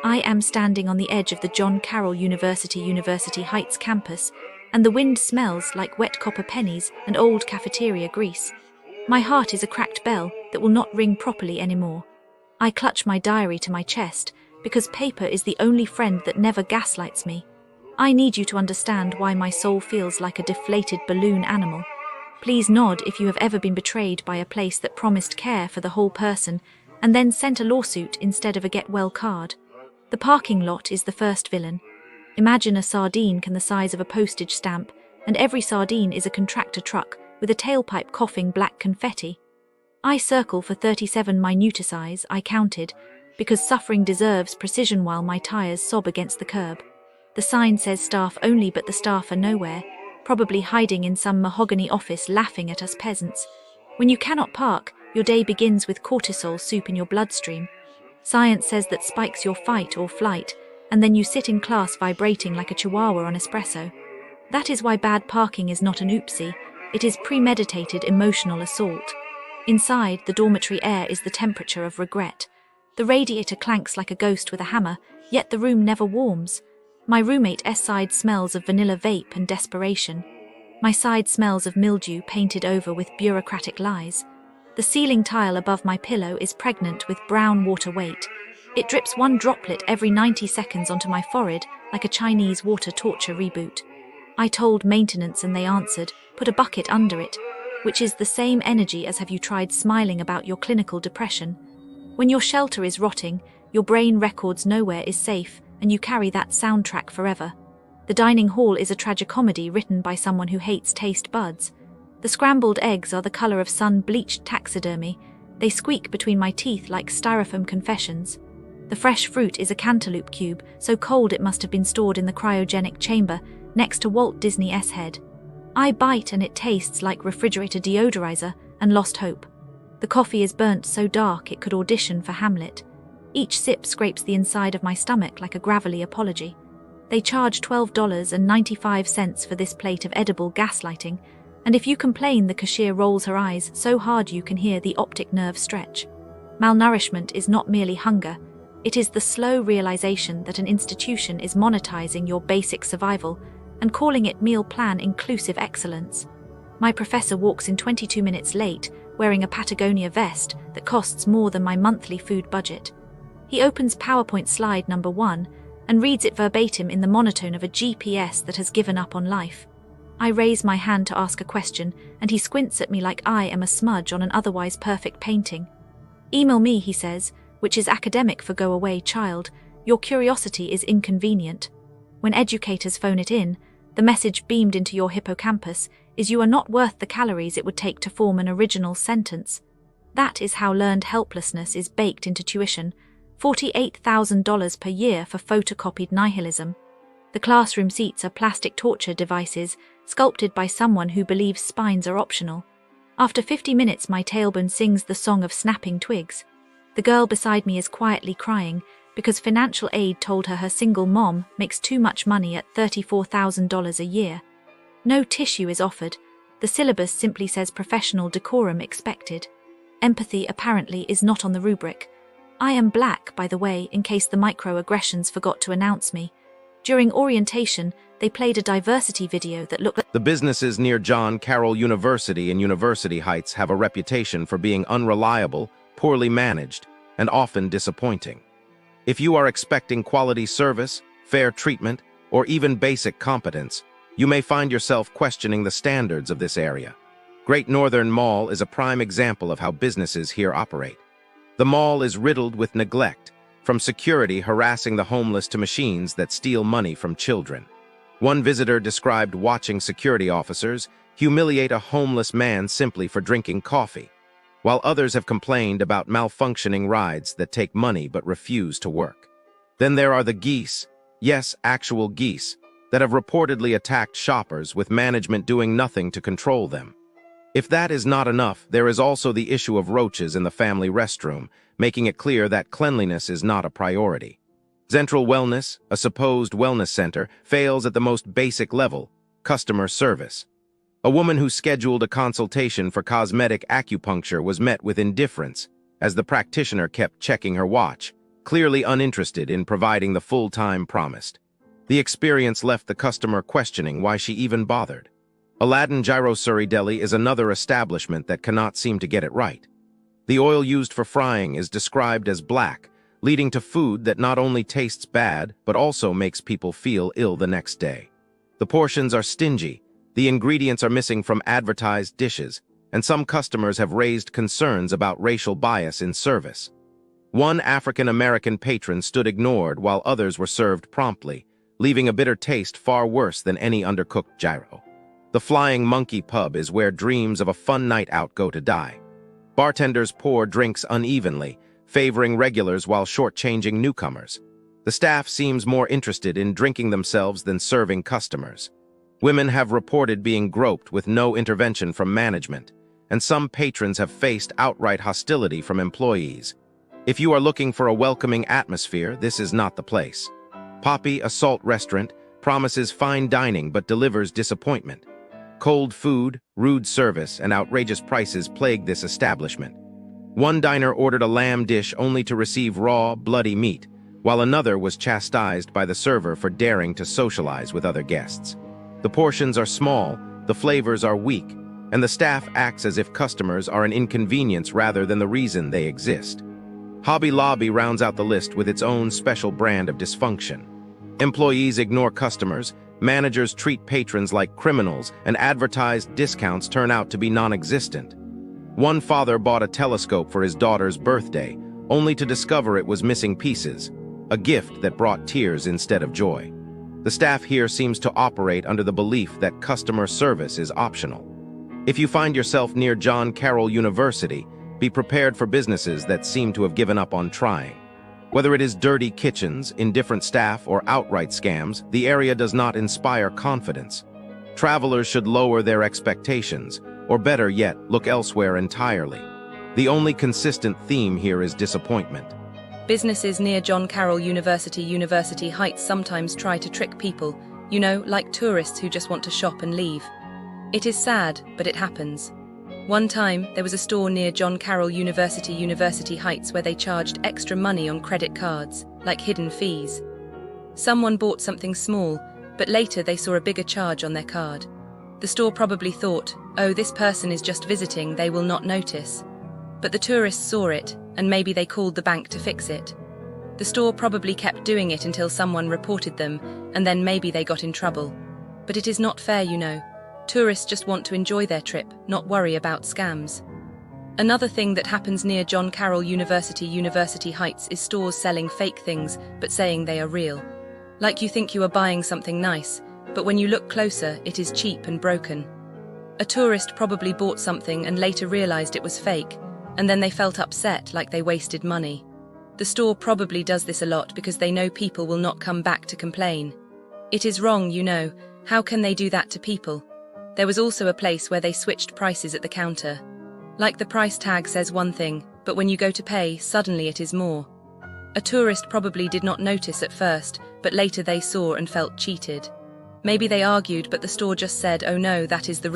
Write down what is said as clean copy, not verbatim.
I am standing on the edge of the John Carroll University Heights campus, and the wind smells like wet copper pennies and old cafeteria grease. My heart is a cracked bell that will not ring properly anymore. I clutch my diary to my chest because paper is the only friend that never gaslights me. I need you to understand why my soul feels like a deflated balloon animal. Please nod if you have ever been betrayed by a place that promised care for the whole person and then sent a lawsuit instead of a get-well card. The parking lot is the first villain. Imagine a sardine the size of a postage stamp, and every sardine is a contractor truck with a tailpipe coughing black confetti. I circle for 37 minutiae I counted, because suffering deserves precision while my tires sob against the curb. The sign says staff only, but the staff are nowhere, probably hiding in some mahogany office laughing at us peasants. When you cannot park, your day begins with cortisol soup in your bloodstream. Science says that spikes your fight or flight, and then you sit in class vibrating like a chihuahua on espresso. That is why bad parking is not an oopsie, it is premeditated emotional assault. Inside, the dormitory air is the temperature of regret. The radiator clanks like a ghost with a hammer, yet the room never warms. My roommate's side smells of vanilla vape and desperation. My side smells of mildew painted over with bureaucratic lies. The ceiling tile above my pillow is pregnant with brown water weight. It drips one droplet every 90 seconds onto my forehead like a Chinese water torture reboot. I told maintenance and they answered, put a bucket under it, which is the same energy as have you tried smiling about your clinical depression. When your shelter is rotting, your brain records nowhere is safe, and you carry that soundtrack forever. The dining hall is a tragicomedy written by someone who hates taste buds. The scrambled eggs are the color of sun-bleached taxidermy. They squeak between my teeth like styrofoam confessions. The fresh fruit is a cantaloupe cube, so cold it must have been stored in the cryogenic chamber next to Walt Disney's head. I bite and it tastes like refrigerator deodorizer and lost hope. The coffee is burnt so dark it could audition for Hamlet. Each sip scrapes the inside of my stomach like a gravelly apology. They charge $12.95 for this plate of edible gaslighting, and if you complain, the cashier rolls her eyes so hard you can hear the optic nerve stretch. Malnourishment is not merely hunger, it is the slow realization that an institution is monetizing your basic survival and calling it meal plan inclusive excellence. My professor walks in 22 minutes late, wearing a Patagonia vest that costs more than my monthly food budget. He opens PowerPoint slide number 1 and reads it verbatim in the monotone of a GPS that has given up on life. I raise my hand to ask a question, and he squints at me like I am a smudge on an otherwise perfect painting. Email me, he says, which is academic for go away, child. Your curiosity is inconvenient. When educators phone it in, the message beamed into your hippocampus is you are not worth the calories it would take to form an original sentence. That is how learned helplessness is baked into tuition, $48,000 per year for photocopied nihilism. The classroom seats are plastic torture devices sculpted by someone who believes spines are optional. After 50 minutes, my tailbone sings the song of snapping twigs. The girl beside me is quietly crying because financial aid told her single mom makes too much money at $34,000 a year. No tissue is offered. The syllabus simply says professional decorum expected. Empathy apparently is not on the rubric. I am black, by the way, in case the microaggressions forgot to announce me. During orientation, they played a diversity video that looked like... The businesses near John Carroll University and University Heights have a reputation for being unreliable, poorly managed, and often disappointing. If you are expecting quality service, fair treatment, or even basic competence, you may find yourself questioning the standards of this area. Great Northern Mall is a prime example of how businesses here operate. The mall is riddled with neglect, from security harassing the homeless to machines that steal money from children. One visitor described watching security officers humiliate a homeless man simply for drinking coffee, while others have complained about malfunctioning rides that take money but refuse to work. Then there are the geese, yes, actual geese, that have reportedly attacked shoppers with management doing nothing to control them. If that is not enough, there is also the issue of roaches in the family restroom, making it clear that cleanliness is not a priority. Zentral Wellness, a supposed wellness center, fails at the most basic level, customer service. A woman who scheduled a consultation for cosmetic acupuncture was met with indifference, as the practitioner kept checking her watch, clearly uninterested in providing the full time promised. The experience left the customer questioning why she even bothered. Aladdin Gyrosuri Deli is another establishment that cannot seem to get it right. The oil used for frying is described as black, leading to food that not only tastes bad but also makes people feel ill the next day. The portions are stingy, the ingredients are missing from advertised dishes, and some customers have raised concerns about racial bias in service. One African-American patron stood ignored while others were served promptly, leaving a bitter taste far worse than any undercooked gyro. The Flying Monkey Pub is where dreams of a fun night out go to die. Bartenders pour drinks unevenly, favoring regulars while shortchanging newcomers. The staff seems more interested in drinking themselves than serving customers. Women have reported being groped with no intervention from management, and some patrons have faced outright hostility from employees. If you are looking for a welcoming atmosphere, this is not the place. Poppy Assault Restaurant promises fine dining but delivers disappointment. Cold food, rude service, and outrageous prices plague this establishment. One diner ordered a lamb dish only to receive raw, bloody meat, while another was chastised by the server for daring to socialize with other guests. The portions are small, the flavors are weak, and the staff acts as if customers are an inconvenience rather than the reason they exist. Hobby Lobby rounds out the list with its own special brand of dysfunction. Employees ignore customers, managers treat patrons like criminals, and advertised discounts turn out to be non-existent. One father bought a telescope for his daughter's birthday, only to discover it was missing pieces, a gift that brought tears instead of joy. The staff here seems to operate under the belief that customer service is optional. If you find yourself near John Carroll University, be prepared for businesses that seem to have given up on trying. Whether it is dirty kitchens, indifferent staff, or outright scams, the area does not inspire confidence. Travelers should lower their expectations, or better yet, look elsewhere entirely. The only consistent theme here is disappointment. Businesses near John Carroll University Heights sometimes try to trick people, like tourists who just want to shop and leave. It is sad, but it happens. One time, there was a store near John Carroll University Heights where they charged extra money on credit cards, like hidden fees. Someone bought something small, but later they saw a bigger charge on their card. The store probably thought, oh, this person is just visiting, they will not notice. But the tourists saw it, and maybe they called the bank to fix it. The store probably kept doing it until someone reported them, and then maybe they got in trouble. But it is not fair, Tourists just want to enjoy their trip, not worry about scams. Another thing that happens near John Carroll University Heights is stores selling fake things but saying they are real. Like you think you are buying something nice, but when you look closer, it is cheap and broken. A tourist probably bought something and later realized it was fake, and then they felt upset like they wasted money. The store probably does this a lot because they know people will not come back to complain. It is wrong, How can they do that to people? There was also a place where they switched prices at the counter. Like the price tag says one thing, but when you go to pay, suddenly it is more. A tourist probably did not notice at first, but later they saw and felt cheated. Maybe they argued, but the store just said, oh no, that is the